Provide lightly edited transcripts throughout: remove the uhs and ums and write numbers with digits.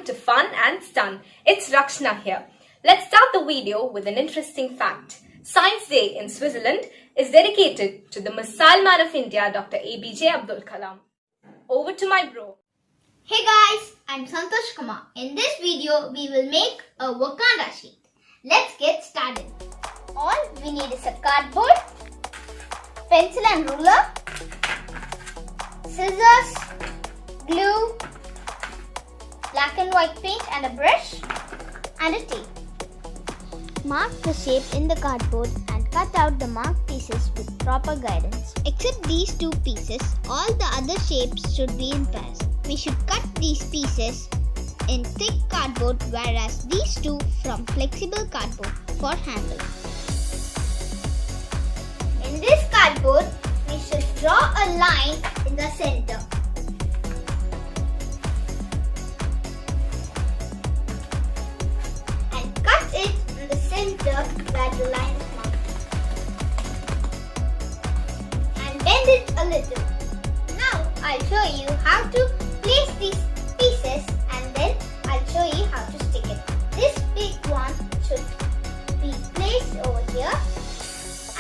welcome to Fun and Stun. It's Rakshna here. Let's start the video with an interesting fact. Science Day in Switzerland is dedicated to the Missile Man of India, Dr. APJ Abdul Kalam. Over to my bro. Hey guys, I'm Santosh Kumar. In this video, we will make a Wakanda Shield. Let's get started. All we need is a cardboard, pencil and ruler, scissors, glue, black and white paint and a brush, and a tape. Mark the shape in the cardboard and cut out the marked pieces with proper guidance. Except these two pieces, all the other shapes should be in pairs. We should cut these pieces in thick cardboard, whereas these two from flexible cardboard for handle. In this cardboard, we should draw a line in the center. And cut it in the center where the line is marked. And bend it a little. Now I'll show you how to place these pieces and then I'll show you how to stick it. This big one should be placed over here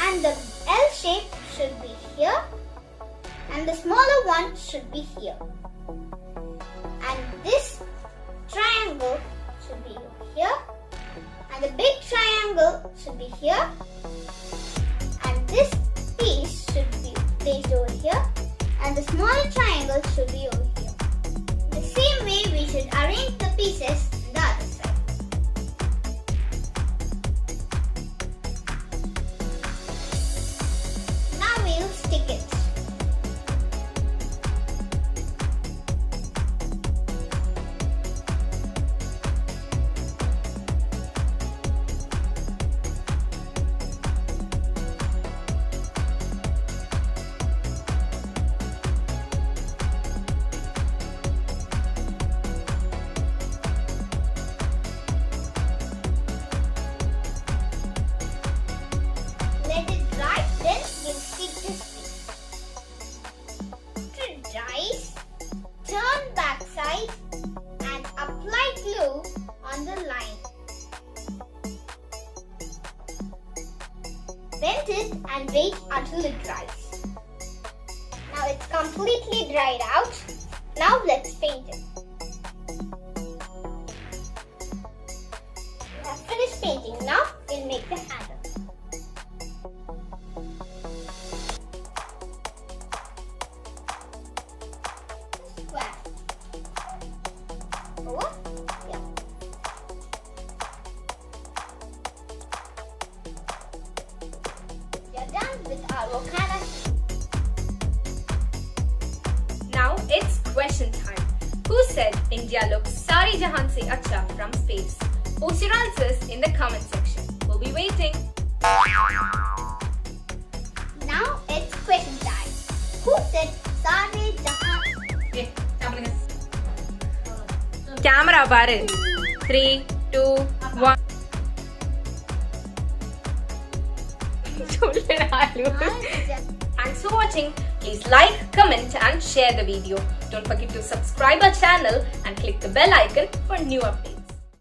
and the L shape should be here and the smaller one should be here. And this triangle should be over here and the big triangle should be here and this piece should be placed over here and the smaller triangle should be over here. The same way we should arrange the pieces on the other side. Now we'll stick it. Let it dry, then we'll stick this piece. After it dries, turn back side and apply glue on the line. Bend it and wait until it dries. Now it's completely dried out. Now let's paint it. We have finished painting. Now we'll make the handle. Square. Over? Yeah. We are done with our Wakanda Shield. Now it's question time. Who said India looks Sari Jahan se acha from space? Post your answers in the comment section. We'll be waiting. Now it's question time. Who said Sare Jahan? Camera baru. 3, 2, 1. Thanks for watching. Please like, comment and share the video. Don't forget to subscribe our channel and click the bell icon for new updates.